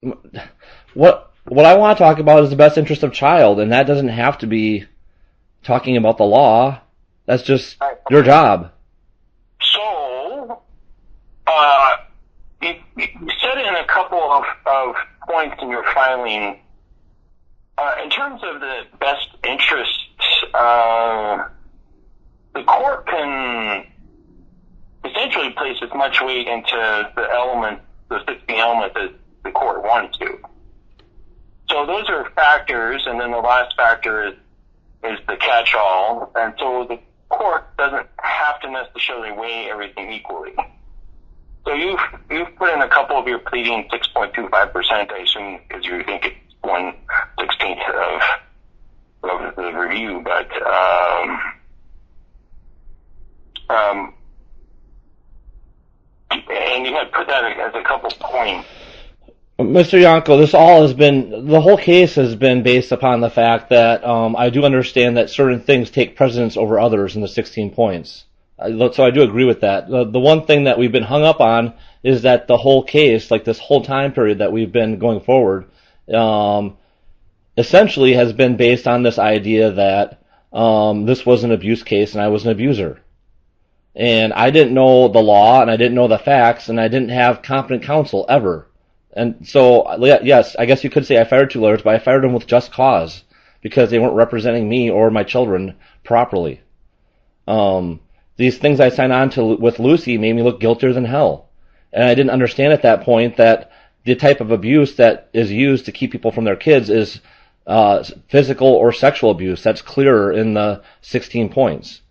What I want to talk about is the best interest of child, and that doesn't have to be talking about the law. That's just Right. your job. So, uh, you said in a couple of points in your filing, in terms of the best interests, the court can essentially place as much weight into the 16 elements as the court wants to. So those are factors, and then the last factor is the catch-all, and so the court doesn't have to necessarily weigh everything equally. So you've put in a couple of your pleading 6.25%, I assume, because you think it's 1/16 of the review, but and you had put that as a couple points. Mr. Yonko, the whole case has been based upon the fact that I do understand that certain things take precedence over others in the 16 points. So I do agree with that. The one thing that we've been hung up on is that the whole case, like this whole time period that we've been going forward, essentially has been based on this idea that this was an abuse case and I was an abuser. And I didn't know the law, and I didn't know the facts, and I didn't have competent counsel ever. And so, yes, I guess you could say I fired 2 lawyers, but I fired them with just cause because they weren't representing me or my children properly. These things I signed on to with Lucy made me look guiltier than hell. And I didn't understand at that point that the type of abuse that is used to keep people from their kids is physical or sexual abuse. That's clearer in the 16 points.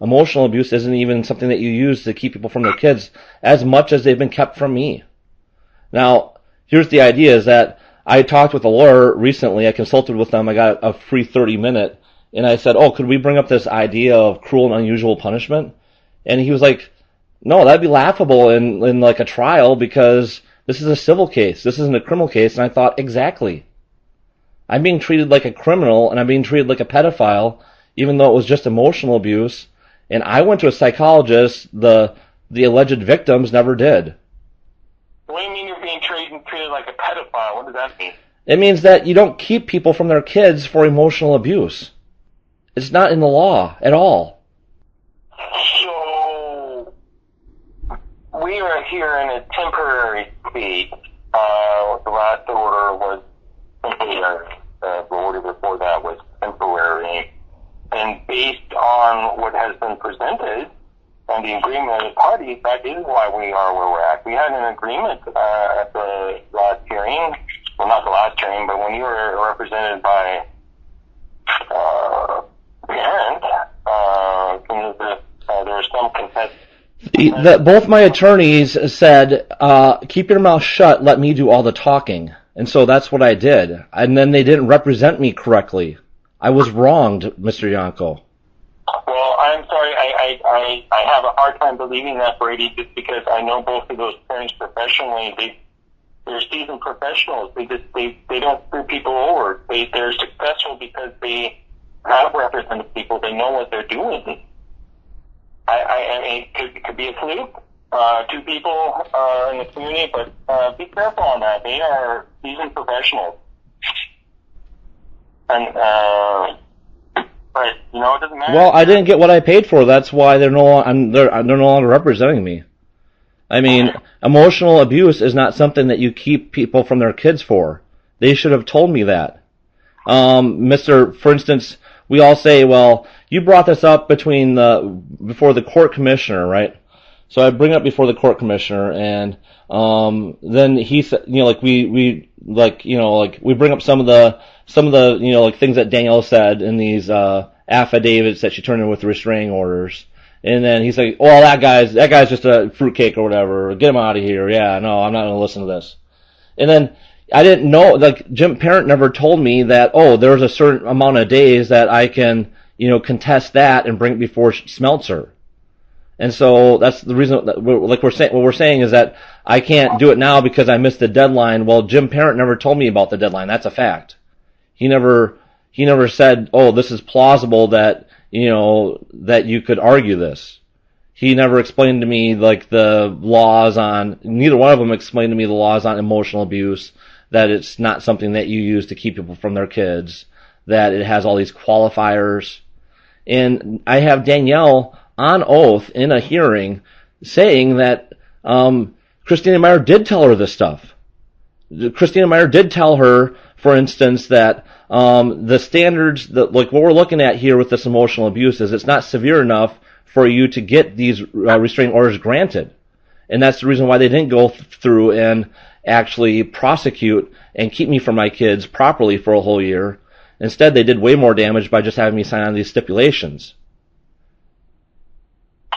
Emotional abuse isn't even something that you use to keep people from their kids as much as they've been kept from me. Now, here's the idea is that I talked with a lawyer recently. I consulted with them. I got a free 30-minute, and I said, could we bring up this idea of cruel and unusual punishment? And he was like, no, that'd be laughable in like a trial because this is a civil case. This isn't a criminal case. And I thought, exactly. I'm being treated like a criminal, and I'm being treated like a pedophile, even though it was just emotional abuse. And I went to a psychologist. The alleged victims never did. What do you mean you're being treated like a pedophile? What does that mean? It means that you don't keep people from their kids for emotional abuse. It's not in the law at all. So, we are here in a temporary state. The last order was temporary. The order before that was temporary. And based on what has been presented and the agreement of the parties, that is why we are where we're at. We had an agreement at the last hearing. Well, not the last hearing, but when you were represented by parent, there was some contest. Both my attorneys said, keep your mouth shut, let me do all the talking. And so that's what I did. And then they didn't represent me correctly. I was wronged, Mr. Yonko. Well, I'm sorry. I have a hard time believing that, Brady, just because I know both of those parents professionally. They're seasoned professionals. They don't screw people over. They're successful because they have represented people. They know what they're doing. I mean, it could be a fluke. 2 people in the community, but be careful on that. They are seasoned professionals. And, but, it doesn't matter. Well, I didn't get what I paid for. That's why they're no longer representing me. I mean, emotional abuse is not something that you keep people from their kids for. They should have told me that. For instance, we all say, well, you brought this up before the court commissioner, right? So I bring it up before the court commissioner, and then he said, we bring up some of the things that Danielle said in these affidavits that she turned in with the restraining orders. And then he's like, well, that guy's just a fruitcake or whatever. Get him out of here. Yeah, no, I'm not going to listen to this. And then I didn't know, Jim Parent never told me that, there's a certain amount of days that I can, contest that and bring it before Smeltzer. And so that's the reason that what we're saying is that I can't do it now because I missed the deadline. Well, Jim Parent never told me about the deadline. That's a fact. He never said, this is plausible that you could argue this. He never explained to me neither one of them explained to me the laws on emotional abuse, that it's not something that you use to keep people from their kids, that it has all these qualifiers. And I have Danielle on oath in a hearing saying that Christina Meyer did tell her this stuff. Christina Meyer did tell her, for instance, that the standards, that like what we're looking at here with this emotional abuse is it's not severe enough for you to get these restraining orders granted. And that's the reason why they didn't go through and actually prosecute and keep me from my kids properly for a whole year. Instead, they did way more damage by just having me sign on these stipulations.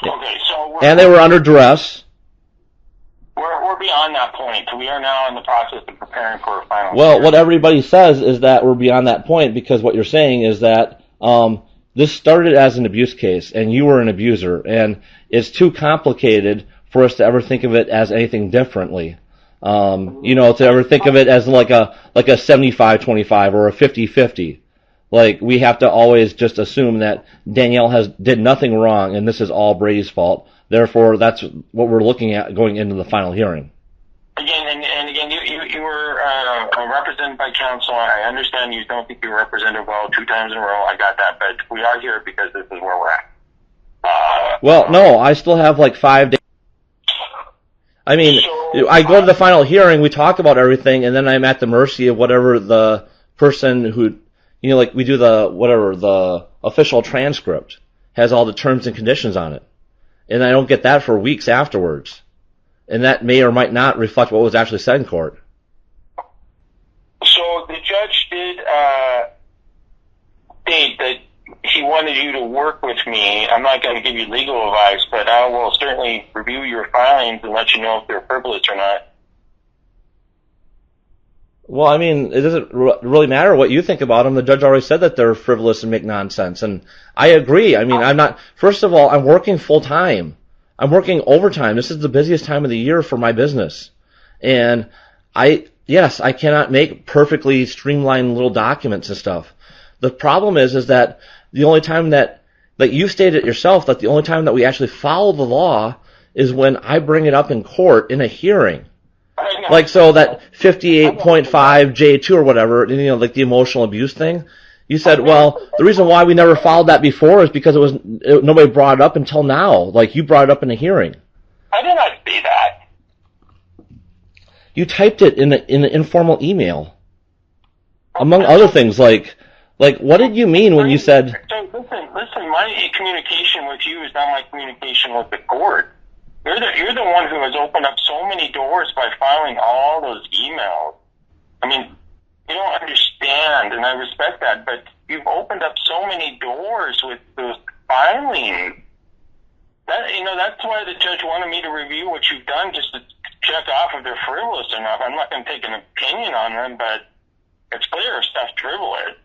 Okay, so and they were under duress. We're beyond that point. We are now in the process of preparing for a final. Well, what everybody says is that we're beyond that point because what you're saying is that this started as an abuse case, and you were an abuser, and it's too complicated for us to ever think of it as anything differently. To ever think of it as like a 75-25 or a 50-50. Like, we have to always just assume that Danielle did nothing wrong and this is all Brady's fault. Therefore, that's what we're looking at going into the final hearing. Again, you were represented by counsel. I understand you don't think you were represented well 2 times in a row. I got that, but we are here because this is where we're at. Well, no, I still have like 5 days. I mean, I go to the final hearing, we talk about everything, and then I'm at the mercy of whatever the person who, like we do the official transcript has all the terms and conditions on it. And I don't get that for weeks afterwards. And that may or might not reflect what was actually said in court. So the judge did state that he wanted you to work with me. I'm not going to give you legal advice, but I will certainly review your filings and let you know if they're frivolous or not. Well, I mean, it doesn't really matter what you think about them. The judge already said that they're frivolous and make nonsense, and I agree. I mean, first of all, I'm working full-time. I'm working overtime. This is the busiest time of the year for my business. And I cannot make perfectly streamlined little documents and stuff. The problem is that the only time that, like you stated yourself, that the only time that we actually follow the law is when I bring it up in court in a hearing. Like, so that 58.5 J2 or whatever, like the emotional abuse thing, you said, well, the reason why we never followed that before is because nobody brought it up until now. Like, you brought it up in a hearing. I did not say that. You typed it in an informal email. Among other things, like, what did you mean when you said... So, listen, my communication with you is not my communication with the court. You're the one who has opened up so many doors by filing all those emails. I mean, you don't understand, and I respect that, but you've opened up so many doors with those filings. That's why the judge wanted me to review what you've done just to check off if they're frivolous or not. I'm not going to take an opinion on them, but it's clear stuff's frivolous.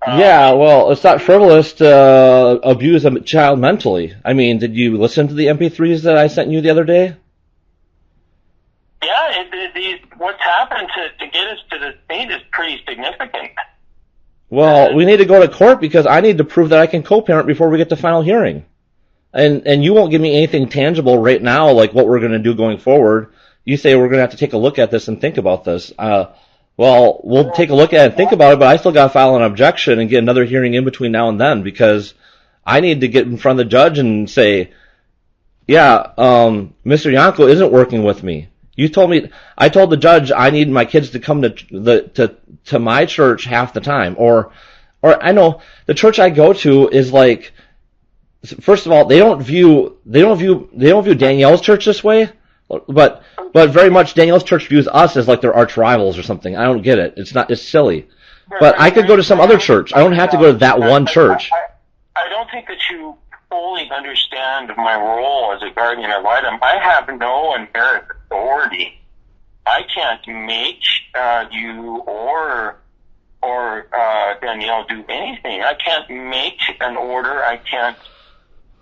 Yeah, well, it's not frivolous to abuse a child mentally. I mean, did you listen to the MP3s that I sent you the other day? Yeah, what's happened to get us to this state is pretty significant. Well, we need to go to court because I need to prove that I can co-parent before we get to final hearing. And you won't give me anything tangible right now, like what we're going to do going forward. You say we're going to have to take a look at this and think about this. Well, we'll take a look at it and think about it, but I still got to file an objection and get another hearing in between now and then because I need to get in front of the judge and say, yeah, Mr. Yonko isn't working with me. I told the judge I need my kids to come to my church half the time, or I know the church I go to is like, first of all, they don't view Danielle's church this way, but very much Danielle's church views us as like their arch rivals or something. I don't get it. It's silly. But I could go to some other church. I don't have to go to that one church. I don't think that you fully understand my role as a guardian ad litem. I have no inherent authority. I can't make you or Danielle do anything. I can't make an order.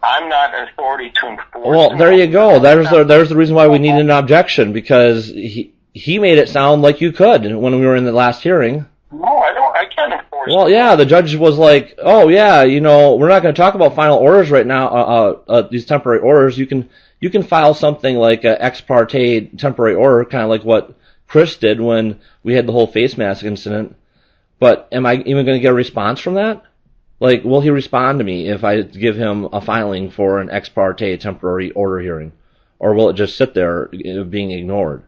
I'm not an authority to enforce. Well, there you go. There's the reason why we needed an objection, because he made it sound like you could when we were in the last hearing. No, I can't enforce. Well, yeah, the judge was like, oh yeah, we're not going to talk about final orders right now. These temporary orders, you can file something like an ex parte temporary order, kind of like what Chris did when we had the whole face mask incident. But am I even going to get a response from that? Like, will he respond to me if I give him a filing for an ex parte temporary order hearing? Or will it just sit there being ignored?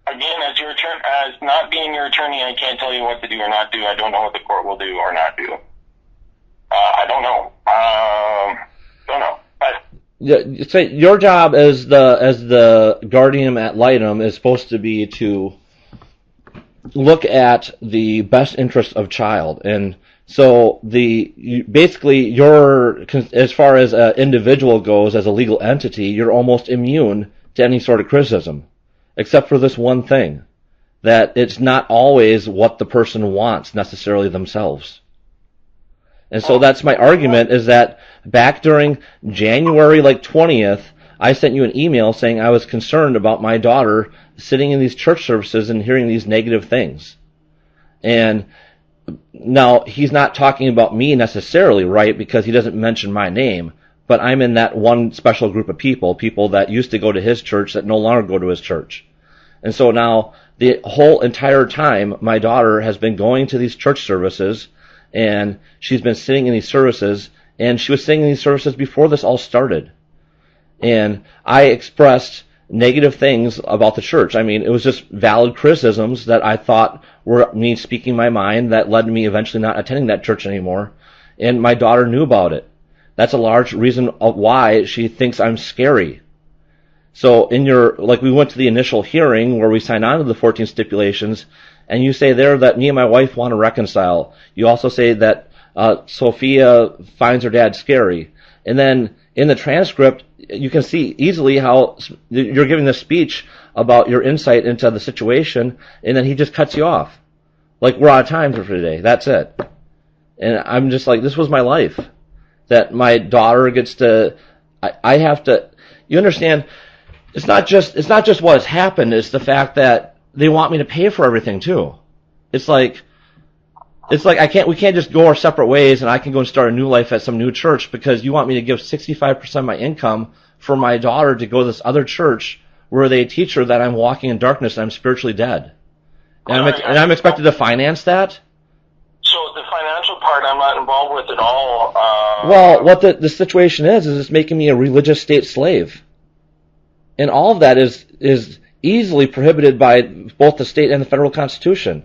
Again, as not being your attorney, I can't tell you what to do or not do. I don't know what the court will do or not do. I don't know. Don't know. But So your job as the guardian ad litem is supposed to be to look at the best interest of child, and so basically you're, as far as an individual goes, as a legal entity, you're almost immune to any sort of criticism, except for this one thing, that it's not always what the person wants necessarily themselves. And so that's my argument, is that back during January 20th, I sent you an email saying I was concerned about my daughter sitting in these church services and hearing these negative things. And now, he's not talking about me necessarily, right, because he doesn't mention my name, but I'm in that one special group of people that used to go to his church that no longer go to his church. And so now, the whole entire time, my daughter has been going to these church services, and she's been sitting in these services, and she was sitting in these services before this all started. And I expressed negative things about the church. I mean, it was just valid criticisms that I thought were me speaking my mind that led to me eventually not attending that church anymore. And my daughter knew about it. That's a large reason of why she thinks I'm scary. So we went to the initial hearing where we signed on to the 14 stipulations, and you say there that me and my wife want to reconcile. You also say that Sophia finds her dad scary. And then in the transcript, you can see easily how you're giving this speech about your insight into the situation, and then he just cuts you off. Like, we're out of time for today. That's it. And I'm just like, this was my life. That my daughter gets to, I have to, you understand, it's not just what has happened, it's the fact that they want me to pay for everything too. It's like we can't just go our separate ways and I can go and start a new life at some new church because you want me to give 65% of my income for my daughter to go to this other church where they teach her that I'm walking in darkness and I'm spiritually dead. And I'm expected to finance that? So the financial part I'm not involved with at all. Well, what the situation is it's making me a religious state slave. And all of that is easily prohibited by both the state and the federal constitution.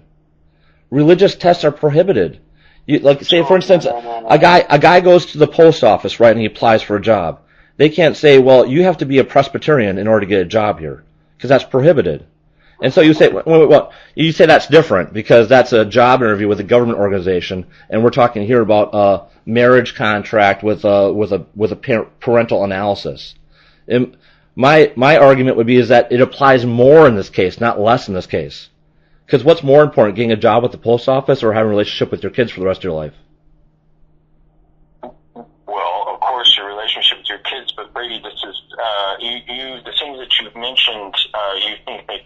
Religious tests are prohibited. Say, for instance, a guy goes to the post office, right, and he applies for a job. They can't say, well, you have to be a Presbyterian in order to get a job here, because that's prohibited. And so you say, well, you say that's different because that's a job interview with a government organization, and we're talking here about a marriage contract with a parental analysis. And my argument would be is that it applies more in this case, not less in this case. Because what's more important, getting a job with the post office or having a relationship with your kids for the rest of your life? Well, of course, your relationship with your kids, but Brady, this is the things that you've mentioned. You think that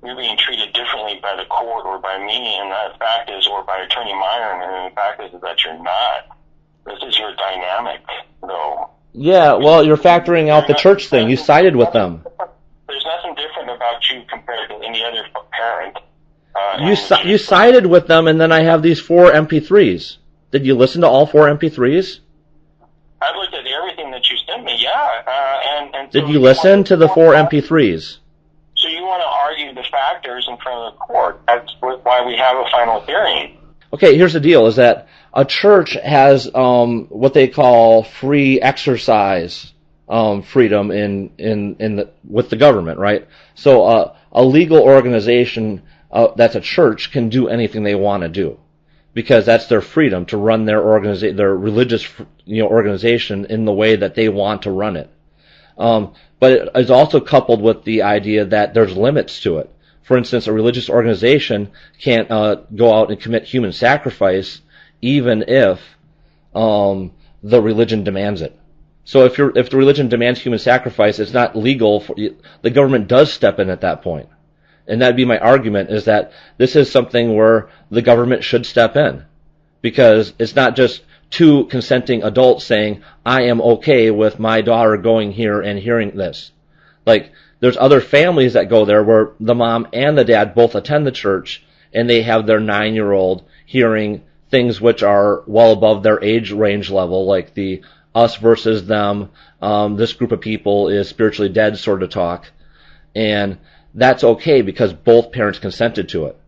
you're being treated differently by the court or by me, and the fact is, or by Attorney Myron, and the fact is that you're not. This is your dynamic, though. Yeah, well, you're factoring out the church thing. You sided with them. There's nothing different about you compared to any other parent. You sided with them, and then I have these 4 MP3s. Did you listen to all 4 MP3s? I looked at everything that you sent me, yeah. And Did you listen to the 4 MP3s? So you want to argue the factors in front of the court. That's why we have a final hearing. Okay, here's the deal, is that a church has what they call free exercise freedom with the government, right? So a legal organization that's a church can do anything they want to do because that's their freedom to run their religious organization in the way that they want to run it. But it is also coupled with the idea that there's limits to it. For instance, a religious organization can't go out and commit human sacrifice even if the religion demands it. So if the religion demands human sacrifice, it's not legal. The government does step in at that point. And that'd be my argument, is that this is something where the government should step in. Because it's not just 2 consenting adults saying, I am okay with my daughter going here and hearing this. Like, there's other families that go there where the mom and the dad both attend the church, and they have their 9-year-old hearing things which are well above their age range level, like the us versus them, this group of people is spiritually dead sort of talk. And that's okay because both parents consented to it.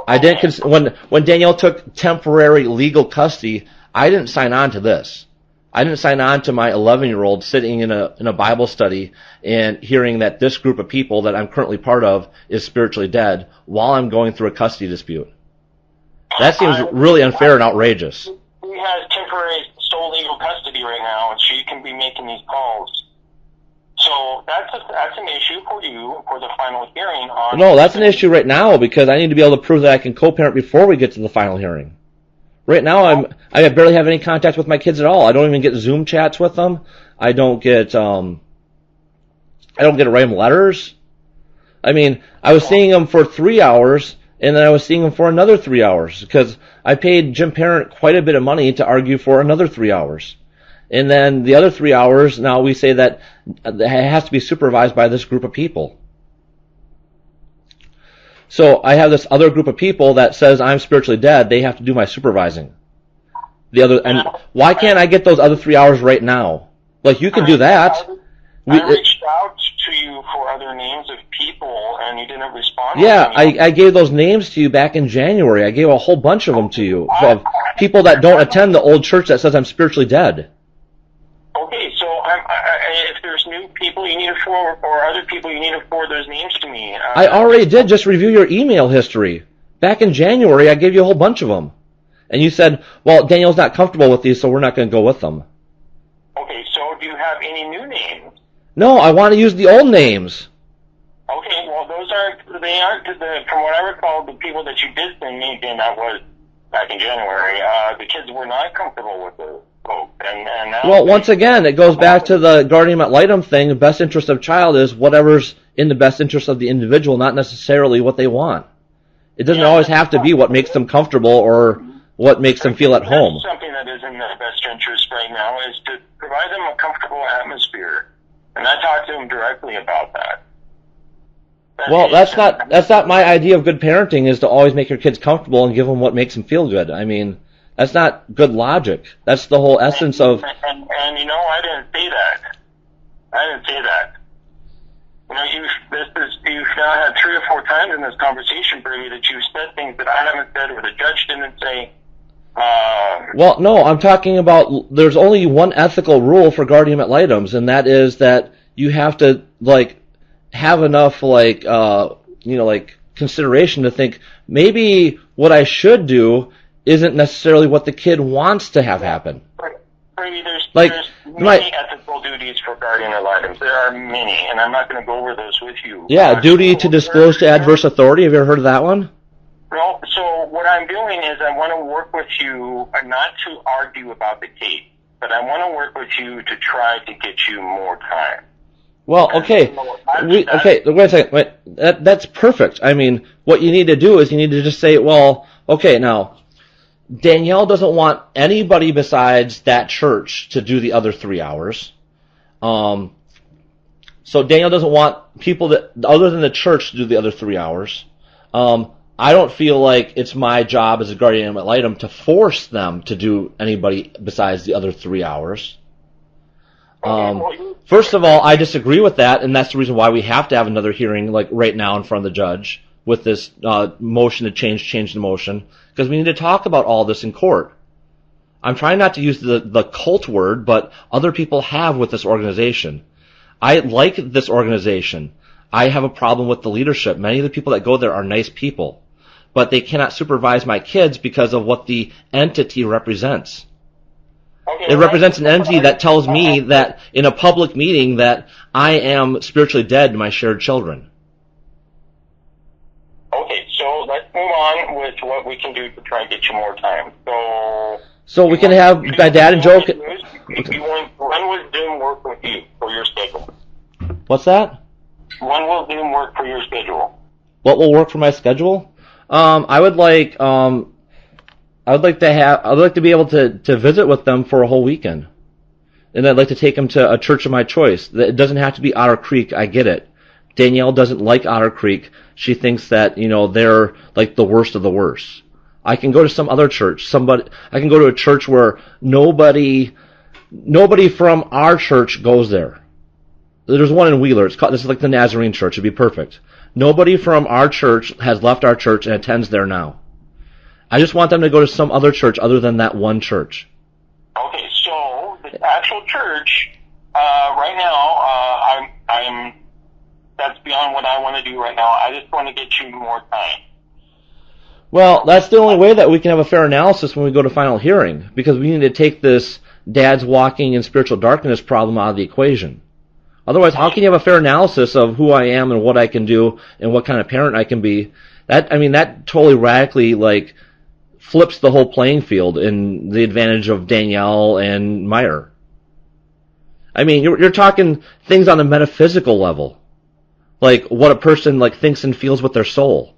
I didn't when Danielle took temporary legal custody, I didn't sign on to this. I didn't sign on to my 11-year-old sitting in a Bible study and hearing that this group of people that I'm currently part of is spiritually dead while I'm going through a custody dispute. That seems really unfair and outrageous. He has temporary sole legal custody right now, and she can be making these calls. So that's an issue for you for the final hearing on... No, that's an issue right now because I need to be able to prove that I can co-parent before we get to the final hearing. Right now, I barely have any contact with my kids at all. I don't even get Zoom chats with them. I don't get to write them letters. I mean, I was seeing them for 3 hours, and then I was seeing them for another 3 hours because I paid Jim Parent quite a bit of money to argue for another 3 hours. And then the other 3 hours, now we say that it has to be supervised by this group of people. So I have this other group of people that says I'm spiritually dead. They have to do my supervising. And why can't I get those other 3 hours right now? Like, you can do that. I reached out to you for other names of people, and you didn't respond. Yeah, I gave those names to you back in January. I gave a whole bunch of them to you of people that don't attend the old church that says I'm spiritually dead. Okay, so if there's new people you need to forward, or other people you need to forward those names to me. I already did. Just review your email history. Back in January, I gave you a whole bunch of them. And you said, well, Daniel's not comfortable with these, so we're not going to go with them. Okay, so do you have any new names? No, I want to use the old names. Okay, well, they aren't, from what I recall, the people that you did send me, and that was back in January, the kids were not comfortable with the vote. And now well, once again, it goes back to the guardian ad litem thing. The best interest of child is whatever's in the best interest of the individual, not necessarily what they want. It doesn't always have to be what makes them comfortable or what makes them feel at home. Something that is in their best interest right now is to provide them a comfortable atmosphere. And I talked to them directly about that. Well, that's not my idea of good parenting, is to always make your kids comfortable and give them what makes them feel good. I mean, that's not good logic. That's the whole essence of... And you know, I didn't say that. I didn't say that. You know, you've now had 3 or 4 times in this conversation, Brady, that you've said things that I haven't said or the judge didn't say. Well, no, I'm talking about there's only one ethical rule for guardian ad litems, and that is that you have to, like, have enough, like, like, consideration to think maybe what I should do isn't necessarily what the kid wants to have happen. Brady, there's many ethical duties for guardian ad litems. There are many, and I'm not going to go over those with you. Yeah, duty to disclose to adverse authority. Have you ever heard of that one? No, so what I'm doing is I want to work with you, not to argue about the case, but I want to work with you to try to get you more time. Well, okay. Wait a second. That's perfect. I mean, what you need to do is you need to just say, well, okay, now, Danielle doesn't want anybody besides that church to do the other 3 hours. So Danielle doesn't want people that other than the church to do the other 3 hours. I don't feel like it's my job as a guardian ad litem to force them to do anybody besides the other 3 hours. First of all, I disagree with that, and that's the reason why we have to have another hearing, like right now, in front of the judge with this motion to change the motion, because we need to talk about all this in court. I'm trying not to use the cult word, but other people have with this organization. I like this organization. I have a problem with the leadership. Many of the people that go there are nice people, but they cannot supervise my kids because of what the entity represents. It represents an entity that tells me that in a public meeting that I am spiritually dead to my shared children. Okay, so let's move on with what we can do to try and get you more time. So we can have my dad and Joe... When will Zoom work with you for your schedule? What's that? When will Zoom work for your schedule? What will work for my schedule? I would like to be able to visit with them for a whole weekend. And I'd like to take them to a church of my choice. It doesn't have to be Otter Creek, I get it. Danielle doesn't like Otter Creek. She thinks that, they're like the worst of the worst. I can go to some other church. I can go to a church where nobody from our church goes there. There's one in Wheeler. This is like the Nazarene church. It'd be perfect. Nobody from our church has left our church and attends there now. I just want them to go to some other church other than that one church. Okay, so the actual church, right now, I'm that's beyond what I want to do right now. I just want to get you more time. Well, that's the only way that we can have a fair analysis when we go to final hearing, because we need to take this dad's walking in spiritual darkness problem out of the equation. Otherwise, how can you have a fair analysis of who I am and what I can do and what kind of parent I can be? That totally radically, flips the whole playing field in the advantage of Danielle and Meyer. You're talking things on a metaphysical level. Like what a person thinks and feels with their soul.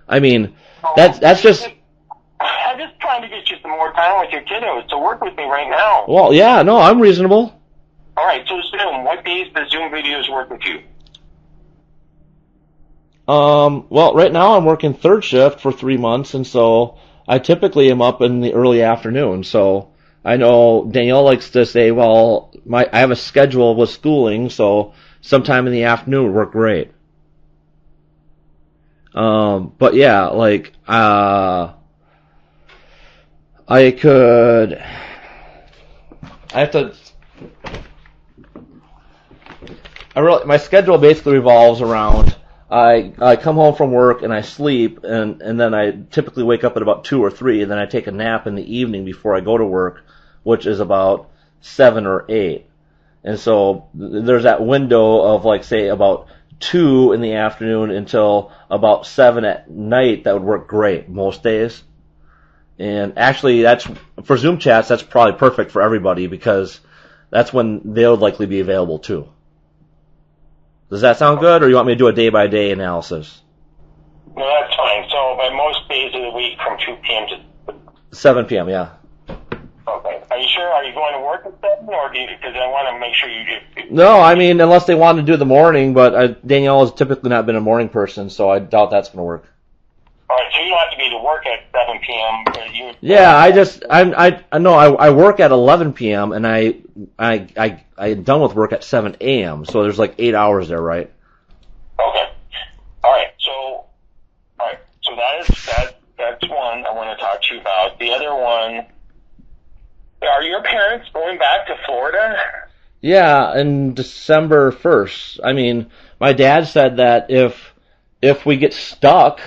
That's just. I'm just trying to get you some more time with your kiddos to work with me right now. Well, yeah, no, I'm reasonable. All right, so Zoom. What days does Zoom videos work with you? Well, right now I'm working third shift for 3 months, and so I typically am up in the early afternoon. So I know Danielle likes to say, well, I have a schedule with schooling, so sometime in the afternoon would work great. But yeah, my schedule basically revolves around, I come home from work and I sleep, and then I typically wake up at about 2 or 3, and then I take a nap in the evening before I go to work, which is about 7 or 8. And so there's that window of say about 2 in the afternoon until about 7 at night that would work great most days. And actually that's, for Zoom chats, that's probably perfect for everybody because that's when they'll likely be available too. Does that sound good, or you want me to do a day-by-day analysis? No, that's fine. So by most days of the week from 2 p.m. to 7 p.m., yeah. Okay. Are you sure? Are you going to work at 7, or because I want to make sure you do? No, unless they want to do the morning, but Danielle has typically not been a morning person, so I doubt that's going to work. All right, so you don't have to be to work at 7 p.m. Yeah, I work at 11 p.m. and I'm done with work at 7 a.m. So there's 8 hours there, right? Okay. All right. So that's one I want to talk to you about. The other one, are your parents going back to Florida? Yeah, in December 1st. My dad said that if we get stuck,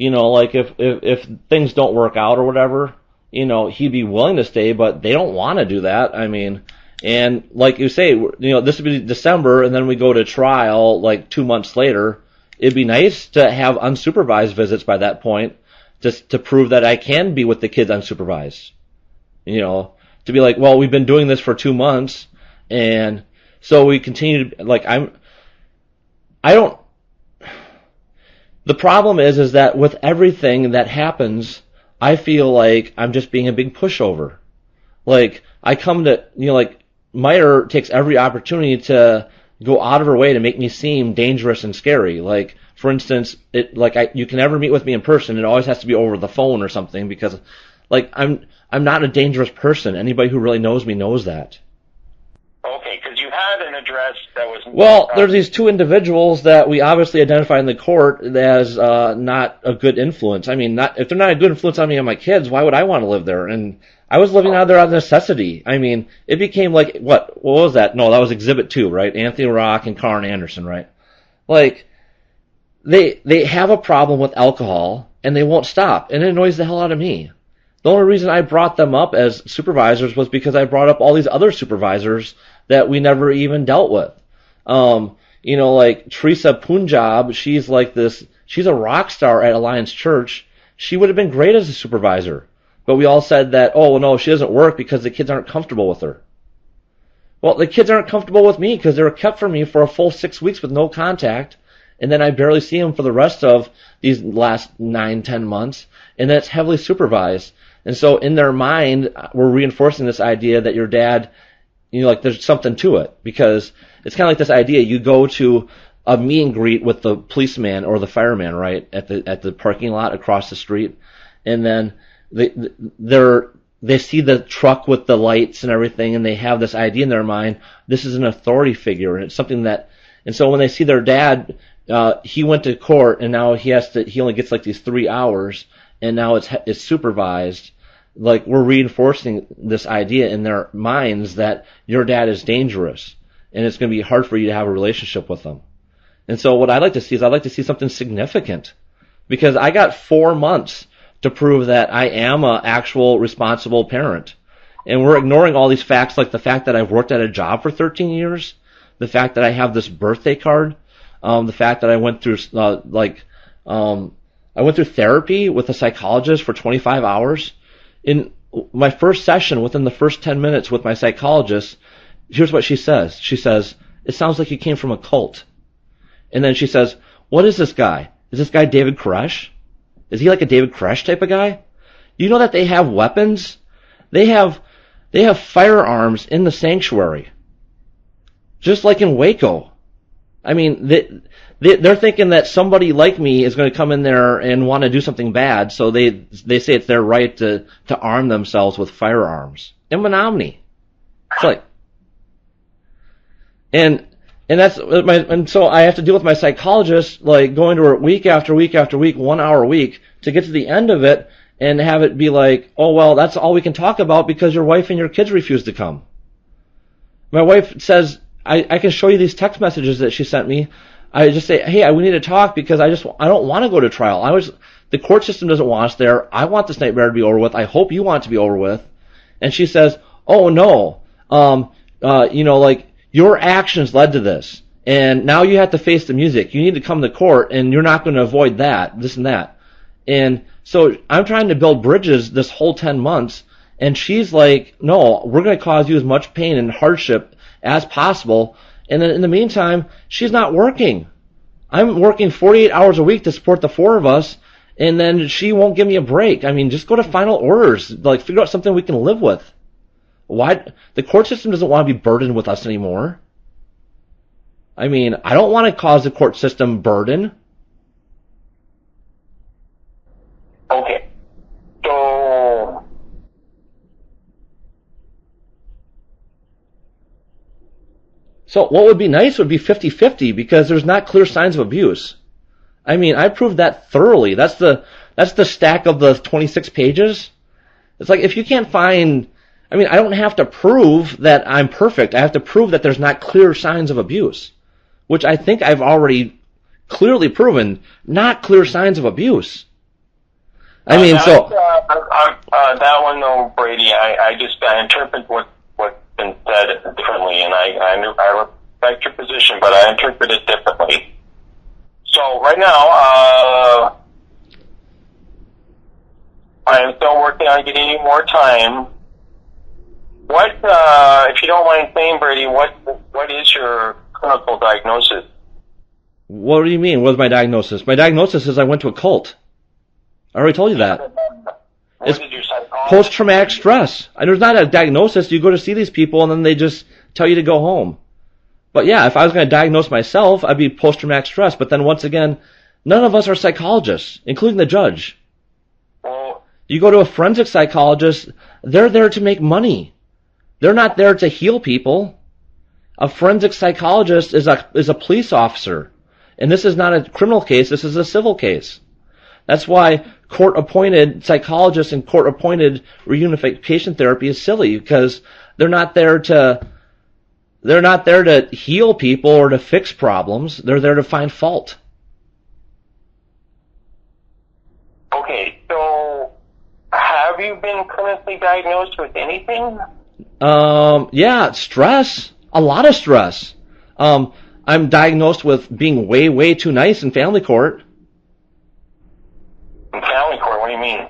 if things don't work out or whatever, he'd be willing to stay, but they don't want to do that. And like you say, this would be December, and then we go to trial 2 months later. It'd be nice to have unsupervised visits by that point, just to prove that I can be with the kids unsupervised. To be well, we've been doing this for 2 months, and so we continue to, the problem is that with everything that happens, I feel like I'm just being a big pushover. I come to, Meyer takes every opportunity to go out of her way to make me seem dangerous and scary. For instance, you can never meet with me in person. It always has to be over the phone or something because, I'm not a dangerous person. Anybody who really knows me knows that. Okay, because you had an address that was... Well, there's these 2 individuals that we obviously identified in the court as not a good influence. If they're not a good influence on me and my kids, why would I want to live there? And I was living out there out of necessity. It became what was that? No, that was Exhibit 2, right? Anthony Rock and Karen Anderson, right? They have a problem with alcohol, and they won't stop, and it annoys the hell out of me. The only reason I brought them up as supervisors was because I brought up all these other supervisors that we never even dealt with. Teresa Punjab, she's she's a rock star at Alliance Church. She would have been great as a supervisor. But we all said that, oh, no, she doesn't work because the kids aren't comfortable with her. Well, the kids aren't comfortable with me because they were kept from me for a full 6 weeks with no contact. And then I barely see them for the rest of these last 9-10 months. And then it's heavily supervised. And so in their mind, we're reinforcing this idea that your dad, there's something to it. Because it's kind of like this idea. You go to a meet and greet with the policeman or the fireman, right, at the parking lot across the street, and then they see the truck with the lights and everything, and they have this idea in their mind, this is an authority figure, and it's something that, and so when they see their dad, he went to court, and now he only gets like these 3 hours, and now it's supervised. Like, we're reinforcing this idea in their minds that your dad is dangerous, and it's going to be hard for you to have a relationship with him. And so what I'd like to see is something significant, because I got 4 months to prove that I am an actual responsible parent. And we're ignoring all these facts, like the fact that I've worked at a job for 13 years, the fact that I have this birthday card, the fact that I went through I went through therapy with a psychologist for 25 hours. In my first session, within the first 10 minutes with my psychologist, here's what she says. She says, "It sounds like you came from a cult." And then she says, "What is this guy? Is this guy David Koresh? Is he like a David Koresh type of guy? You know that they have weapons? They have firearms in the sanctuary. Just like in Waco. I mean, they're thinking that somebody like me is going to come in there and want to do something bad, so they say it's their right to arm themselves with firearms. In Menominee. It's like, and so I have to deal with my psychologist, like, going to her week after week after week, 1 hour a week, to get to the end of it and have it be like, oh, well, that's all we can talk about because your wife and your kids refuse to come. My wife says, I can show you these text messages that she sent me. I just say, hey, we need to talk because I don't want to go to trial. The court system doesn't want us there. I want this nightmare to be over with. I hope you want it to be over with. And she says, oh, no, like, your actions led to this, and now you have to face the music. You need to come to court, and you're not going to avoid that, this and that. And so I'm trying to build bridges this whole 10 months, and she's like, no, we're going to cause you as much pain and hardship as possible. And then in the meantime, she's not working. I'm working 48 hours a week to support the 4 of us, and then she won't give me a break. I mean, just go to final orders. Like, figure out something we can live with. Why? The court system doesn't want to be burdened with us anymore. I mean, I don't want to cause the court system burden. Okay. So what would be nice would be 50-50 because there's not clear signs of abuse. I mean, I proved that thoroughly. That's the stack of the 26 pages. It's like, if you can't find... I mean, I don't have to prove that I'm perfect. I have to prove that there's not clear signs of abuse, which I think I've already clearly proven, not clear signs of abuse. I mean, that one, though, Brady, I interpret what's been said differently, and I respect your position, but I interpret it differently. So right now, I am still working on getting you more time. What, if you don't mind saying, Brady, what is your clinical diagnosis? What do you mean? What's my diagnosis? My diagnosis is I went to a cult. I already told you that. It's post-traumatic stress. And there's not a diagnosis. You go to see these people, and then they just tell you to go home. But yeah, if I was going to diagnose myself, I'd be post-traumatic stress. But then once again, none of us are psychologists, including the judge. Well, you go to a forensic psychologist, they're there to make money. They're not there to heal people. A forensic psychologist is a police officer. And this is not a criminal case, this is a civil case. That's why court-appointed psychologists and court-appointed reunification therapy is silly, because they're not there to heal people or to fix problems. They're there to find fault. Okay, so have you been clinically diagnosed with anything? Yeah, stress. A lot of stress. I'm diagnosed with being way, way too nice in family court. In family court, what do you mean?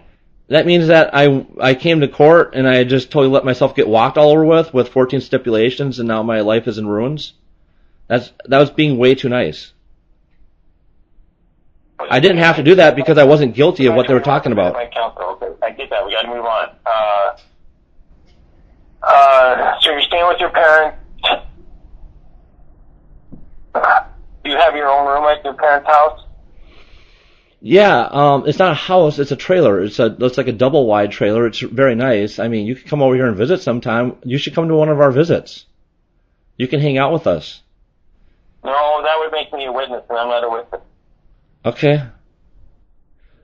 That means that I came to court and I just totally let myself get walked all over with 14 stipulations, and now my life is in ruins. That was being way too nice. I didn't have to do that because I wasn't guilty of what they were talking about. Okay, I get that. We got to move on. So you're staying with your parents. Do you have your own room at your parents' house? Yeah, it's not a house, it's a trailer. It's like a double wide trailer. It's very nice. I mean, you can come over here and visit sometime. You should come to one of our visits. You can hang out with us. No, that would make me a witness, and I'm not a witness. Okay.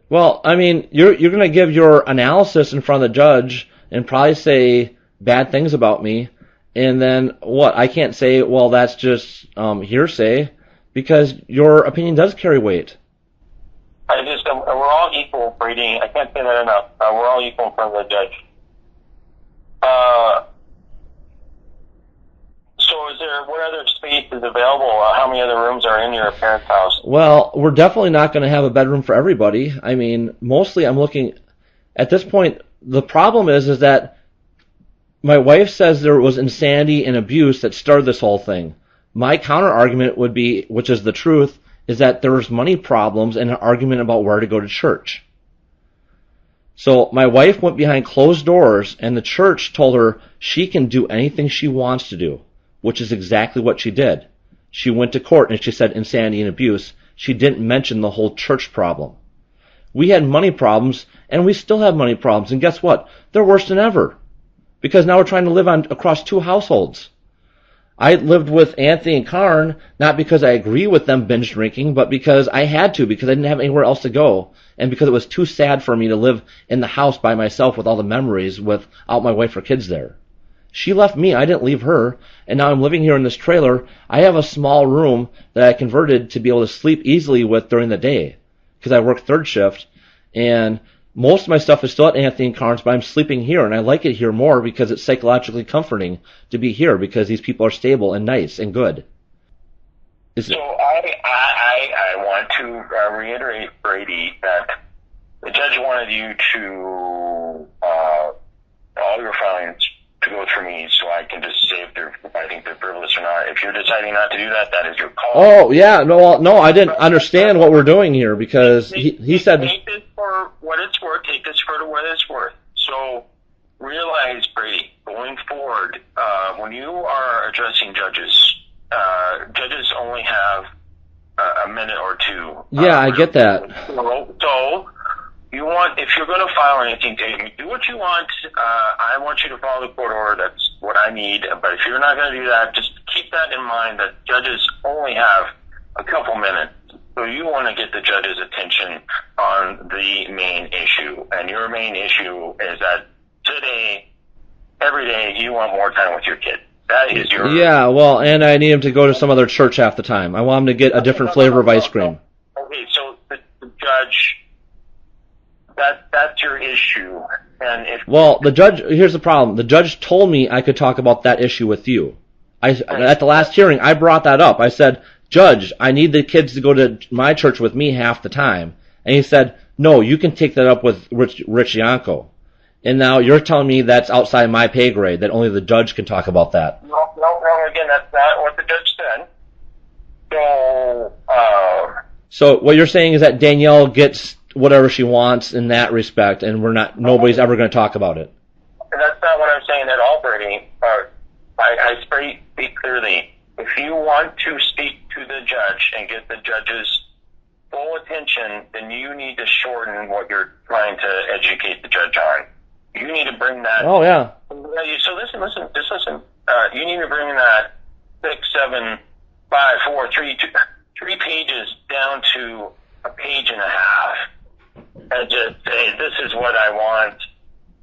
Well, I mean, you're going to give your analysis in front of the judge and probably say bad things about me, and then what? I can't say, well, that's just hearsay, because your opinion does carry weight. We're all equal, Brady. I can't say that enough. We're all equal in front of the judge. So what other space is available? How many other rooms are in your parents' house? Well, we're definitely not going to have a bedroom for everybody. I mean, mostly I'm looking, at this point, the problem is that my wife says there was insanity and abuse that started this whole thing. My counter argument would be, which is the truth, is that there was money problems and an argument about where to go to church. So my wife went behind closed doors, and the church told her she can do anything she wants to do, which is exactly what she did. She went to court and she said insanity and abuse. She didn't mention the whole church problem. We had money problems, and we still have money problems, and guess what? They're worse than ever, because now we're trying to live across two households. I lived with Anthony and Karn, not because I agree with them binge drinking, but because I had to, because I didn't have anywhere else to go, and because it was too sad for me to live in the house by myself with all the memories without my wife or kids there. She left me, I didn't leave her, and now I'm living here in this trailer. I have a small room that I converted to be able to sleep easily with during the day, because I work third shift, and most of my stuff is still at Anthony and Karn's, but I'm sleeping here, and I like it here more because it's psychologically comforting to be here because these people are stable and nice and good. So I want to reiterate, Brady, that the judge wanted you to all your filings to go through me so I can just say if I think they're frivolous or not. If you're deciding not to do that, that is your call. Oh, yeah. No, I didn't understand what we're doing here because he said... Take this for what it's worth. Take this for what it's worth. So realize, Brady, going forward, when you are addressing judges, judges only have a minute or two. Yeah, I get that. So if you're going to file anything, do what you want. I want you to follow the court order. That's what I need. But if you're not going to do that, just keep that in mind that judges only have a couple minutes. So you want to get the judge's attention on the main issue. And your main issue is that today, every day, you want more time with your kid. That is your... Yeah, well, and I need him to go to some other church half the time. I want him to get a different flavor of ice cream. Okay, so the judge... That's your issue. And well, the judge, here's the problem. The judge told me I could talk about that issue with you. At the last hearing, I brought that up. I said, Judge, I need the kids to go to my church with me half the time. And he said, no, you can take that up with Rich Yonko. And now you're telling me that's outside my pay grade, that only the judge can talk about that. No, again, that's not what the judge said. So what you're saying is that Danielle gets whatever she wants in that respect, and nobody's ever going to talk about it. That's not what I'm saying at all, Bernie. I speak clearly. If you want to speak to the judge and get the judge's full attention, then you need to shorten what you're trying to educate the judge on. You need to bring that... Oh, yeah. So listen. You need to bring that 6, 7, 5, 4, 3 pages down to a page and a half. And just say, this is what I want,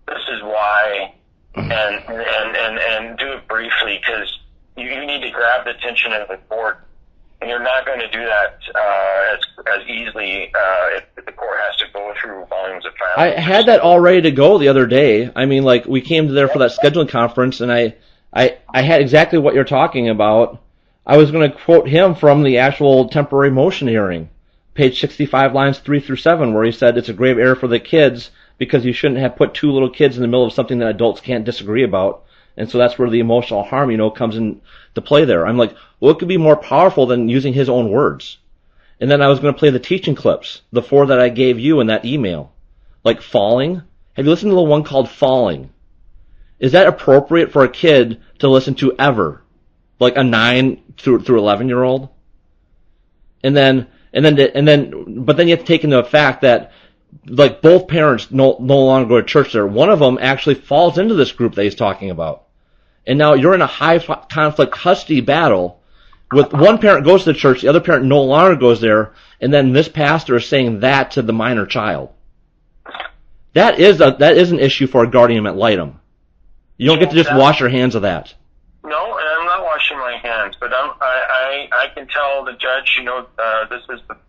this is why, and do it briefly, because you need to grab the attention of the court, and you're not going to do that as easily if the court has to go through volumes of filings. I had that all ready to go the other day. I mean, like, we came there for that scheduling conference, and I had exactly what you're talking about. I was going to quote him from the actual temporary motion hearing. Page 65, lines 3 through 7, where he said it's a grave error for the kids because you shouldn't have put two little kids in the middle of something that adults can't disagree about. And so that's where the emotional harm, comes into play there. I'm like, well, it could be more powerful than using his own words. And then I was going to play the teaching clips, the 4 that I gave you in that email. Like Falling. Have you listened to the one called Falling? Is that appropriate for a kid to listen to ever? Like a 9 through 11-year-old? But then you have to take into the fact that like both parents no longer go to church there. One of them actually falls into this group that he's talking about. And now you're in a high conflict custody battle with one parent goes to the church, the other parent no longer goes there, and then this pastor is saying that to the minor child. That is an issue for a guardian ad litem. You don't get to just wash your hands of that. No, and I'm not washing my hands, but I can tell the judge,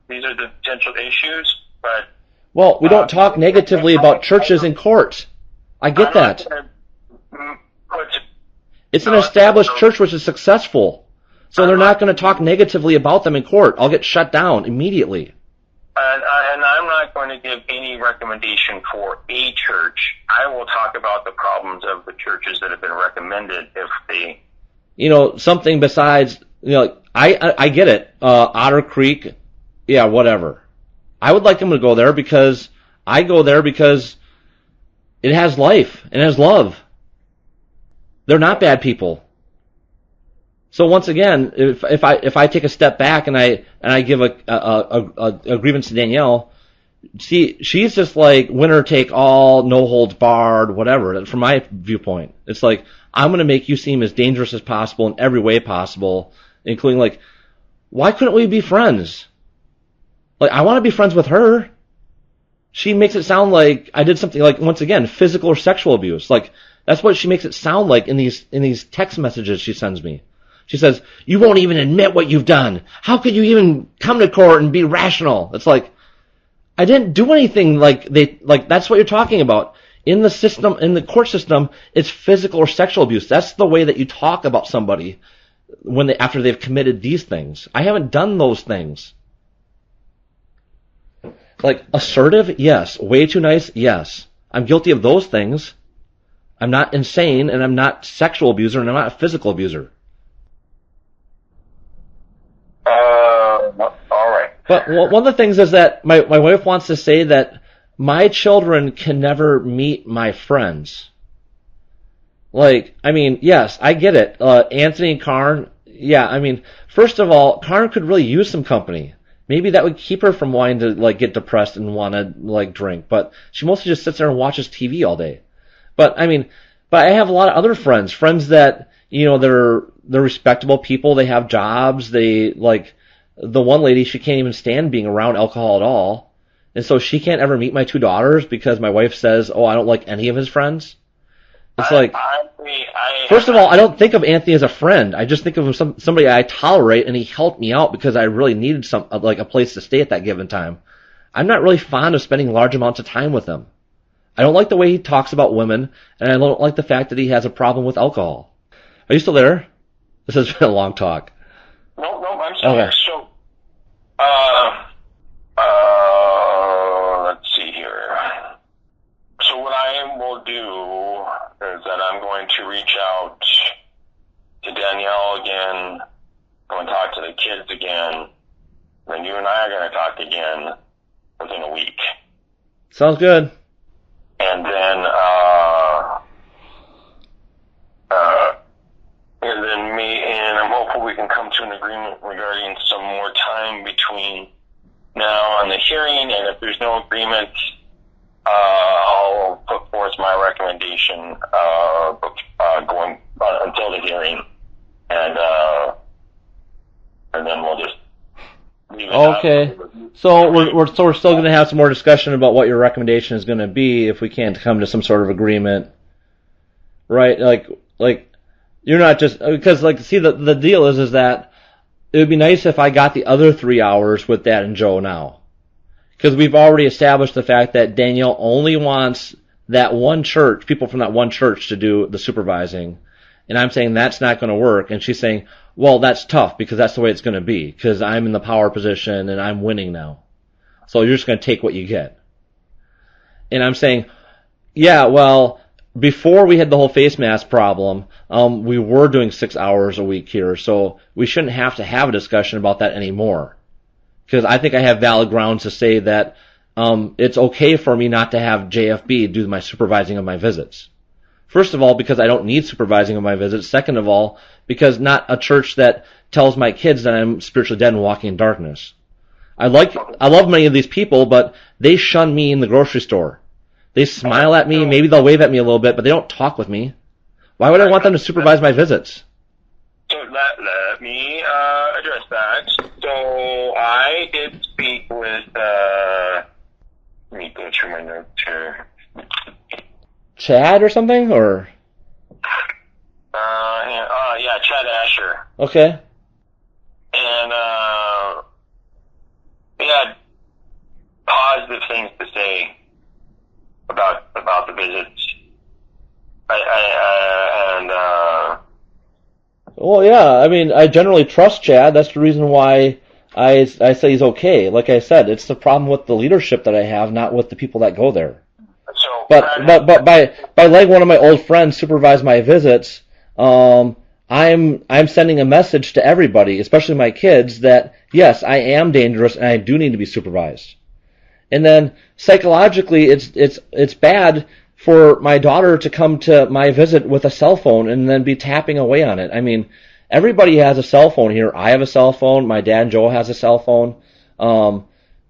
these are the potential issues, but... Well, we don't talk negatively about churches in court. I get that. It's an established church which is successful, so they're not going to talk negatively about them in court. I'll get shut down immediately. And I'm not going to give any recommendation for a church. I will talk about the problems of the churches that have been recommended if they... something besides, I get it. Otter Creek, yeah, whatever. I would like them to go there because I go there because it has life and it has love. They're not bad people. So once again, if I take a step back and I give a grievance to Danielle, see, she's just like winner take all, no holds barred, whatever. From my viewpoint, it's like I'm going to make you seem as dangerous as possible in every way possible, including like, why couldn't we be friends? Like, I want to be friends with her. She makes it sound like I did something like, once again, physical or sexual abuse. Like, that's what she makes it sound like in these text messages she sends me. She says, you won't even admit what you've done. How could you even come to court and be rational? It's like, I didn't do anything like that's what you're talking about. In the system, in the court system, it's physical or sexual abuse. That's the way that you talk about somebody after they've committed these things. I haven't done those things. Like, assertive? Yes. Way too nice? Yes. I'm guilty of those things. I'm not insane, and I'm not a sexual abuser, and I'm not a physical abuser. All right. But one of the things is that my wife wants to say that my children can never meet my friends. Like, I mean, yes, I get it. Anthony and Karn, yeah, I mean, first of all, Karn could really use some company. Maybe that would keep her from wanting to, like, get depressed and want to, like, drink. But she mostly just sits there and watches TV all day. But I have a lot of other friends that, they're respectable people. They have jobs. They, like, the one lady, she can't even stand being around alcohol at all. And so she can't ever meet my two daughters because my wife says, oh, I don't like any of his friends. It's first of all, I don't think of Anthony as a friend. I just think of him somebody I tolerate, and he helped me out because I really needed a place to stay at that given time. I'm not really fond of spending large amounts of time with him. I don't like the way he talks about women, and I don't like the fact that he has a problem with alcohol. Are you still there? This has been a long talk. No, I'm still here. So, let's see here. So what I will do is that I'm going to reach out to Danielle again, going to talk to the kids again, then you and I are going to talk again within a week. Sounds good. And then, and I'm hopeful we can come to an agreement regarding some more time between now and the hearing, and if there's no agreement, I'll put forth my recommendation, going until the hearing, and then we'll just leave it. Okay. So we're still going to have some more discussion about what your recommendation is going to be if we can't come to some sort of agreement, right? Like you're not just because the deal is that it would be nice if I got the other 3 hours with Dad and Joe now, because we've already established the fact that Danielle only wants that one church, people from that one church, to do the supervising, and I'm saying that's not going to work, and she's saying, well, that's tough because that's the way it's going to be, because I'm in the power position and I'm winning now. So you're just going to take what you get. And I'm saying, yeah, well, before we had the whole face mask problem, we were doing 6 hours a week here, so we shouldn't have to have a discussion about that anymore. Because I think I have valid grounds to say that it's okay for me not to have JFB do my supervising of my visits. First of all, because I don't need supervising of my visits. Second of all, because not a church that tells my kids that I'm spiritually dead and walking in darkness. I love many of these people, but they shun me in the grocery store. They smile at me, maybe they'll wave at me a little bit, but they don't talk with me. Why would I want them to supervise my visits? So let me address that. So I did speak with, let me go through my notes here. Chad or something, or? Yeah, Chad Asher. Okay. And he had positive things to say about the visits. Well, yeah, I mean, I generally trust Chad. That's the reason why I say he's okay. Like I said, it's the problem with the leadership that I have, not with the people that go there. So, But by letting one of my old friends supervise my visits, I'm sending a message to everybody, especially my kids, that yes, I am dangerous and I do need to be supervised. And then psychologically, it's bad for my daughter to come to my visit with a cell phone and then be tapping away on it. I mean, everybody has a cell phone here. I have a cell phone. My dad, Joe, has a cell phone.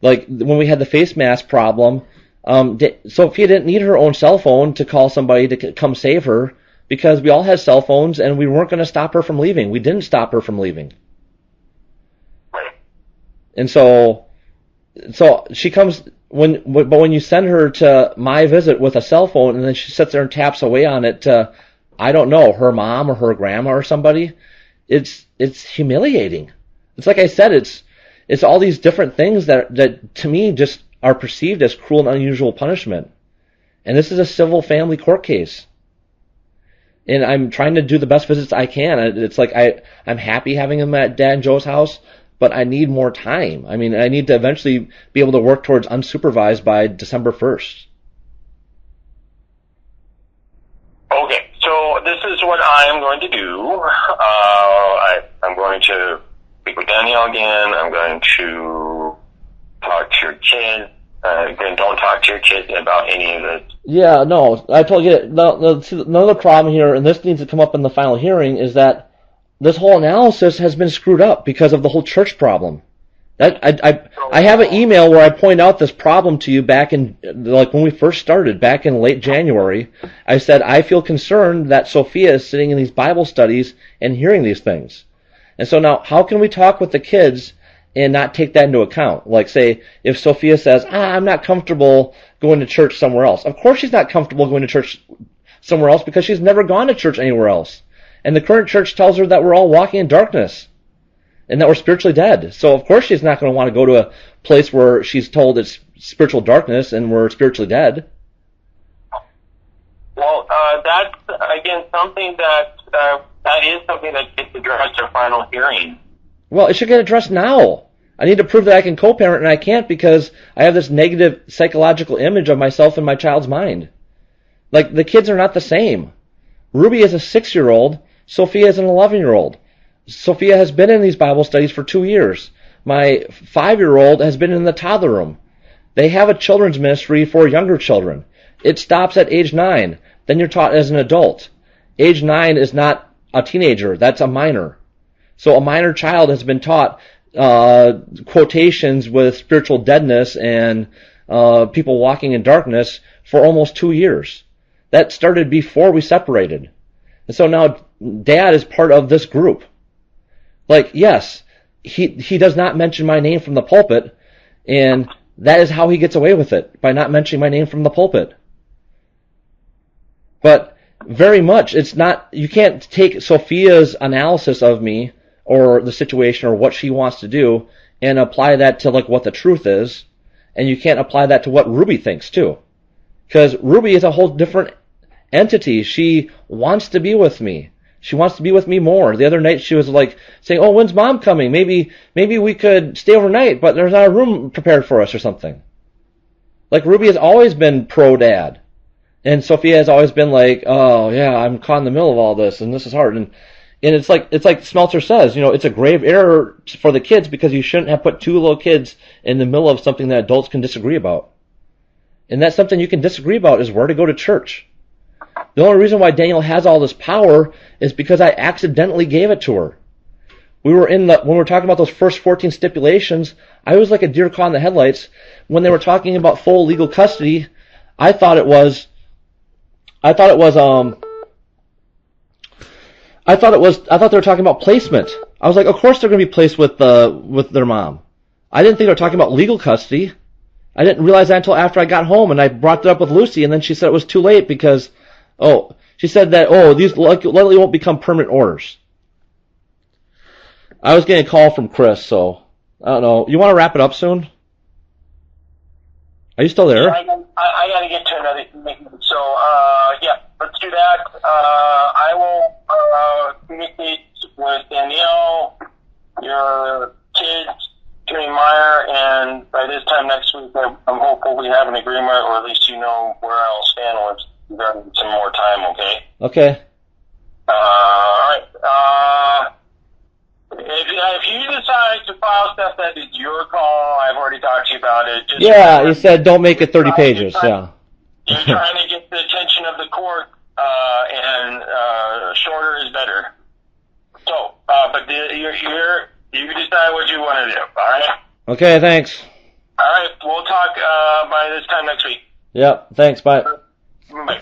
Like when we had the face mask problem, Sophia didn't need her own cell phone to call somebody to come save her because we all had cell phones and we weren't going to stop her from leaving. We didn't stop her from leaving. And so she comes but when you send her to my visit with a cell phone and then she sits there and taps away on it to, I don't know, her mom or her grandma or somebody, it's humiliating. It's like I said, it's all these different things that to me just are perceived as cruel and unusual punishment. And this is a civil family court case. And I'm trying to do the best visits I can. It's like I'm happy having him at Dad and Joe's house, but I need more time. I mean, I need to eventually be able to work towards unsupervised by December 1st. Okay, so this is what I am going to do. I'm going to speak with Danielle again. I'm going to talk to your kids. Again, don't talk to your kids about any of this. Yeah, no, I told you. Another problem here, and this needs to come up in the final hearing, is that this whole analysis has been screwed up because of the whole church problem. I have an email where I point out this problem to you back in, like when we first started, back in late January. I said, I feel concerned that Sophia is sitting in these Bible studies and hearing these things. And so now, how can we talk with the kids and not take that into account? Like, say, if Sophia says, I'm not comfortable going to church somewhere else. Of course she's not comfortable going to church somewhere else because she's never gone to church anywhere else. And the current church tells her that we're all walking in darkness and that we're spiritually dead. So, of course, she's not going to want to go to a place where she's told it's spiritual darkness and we're spiritually dead. Well, that's, again, something that is something that gets addressed at final hearing. Well, it should get addressed now. I need to prove that I can co-parent, and I can't because I have this negative psychological image of myself in my child's mind. Like, the kids are not the same. Ruby is a 6-year-old. Sophia is an 11-year-old. Sophia has been in these Bible studies for 2 years. My 5-year-old has been in the toddler room. They have a children's ministry for younger children. It stops at age 9. Then you're taught as an adult. Age 9 is not a teenager. That's a minor. So a minor child has been taught quotations with spiritual deadness and people walking in darkness for almost 2 years. That started before we separated. And so now Dad is part of this group. Like, yes, he does not mention my name from the pulpit, and that is how he gets away with it, by not mentioning my name from the pulpit. But very much, it's not, you can't take Sophia's analysis of me or the situation or what she wants to do and apply that to like what the truth is, and you can't apply that to what Ruby thinks too. Because Ruby is a whole different entity. She wants to be with me. She wants to be with me more. The other night she was like saying, oh, when's Mom coming? Maybe we could stay overnight, but there's not a room prepared for us or something. Like, Ruby has always been pro-Dad. And Sophia has always been like, oh, yeah, I'm caught in the middle of all this, and this is hard. And it's like Smeltzer says, it's a grave error for the kids because you shouldn't have put 2 little kids in the middle of something that adults can disagree about. And that's something you can disagree about, is where to go to church. The only reason why Daniel has all this power is because I accidentally gave it to her. when we were talking about those first 14 stipulations, I was like a deer caught in the headlights. When they were talking about full legal custody, I thought they were talking about placement. I was like, of course they're going to be placed with their mom. I didn't think they were talking about legal custody. I didn't realize that until after I got home, and I brought it up with Lucy, and then she said it was too late because, she said that, these likely won't become permanent orders. I was getting a call from Chris, so I don't know. You want to wrap it up soon? Are you still there? Yeah, I got to get to another meeting. So, let's do that. I will communicate with Danielle, your kids, Jimmy Meyer, and by this time next week, I'm hopeful we have an agreement, or at least you know where I'll stand with regarding some more time, okay? Okay. All right. If you decide to file stuff, that is your call. I've already talked to you about it. Just you said don't make it 30 pages. Yeah. You're trying to get the attention of the court, and shorter is better. So, but you decide what you want to do. All right. Okay. Thanks. All right. We'll talk by this time next week. Yep. Thanks. Bye. Bye.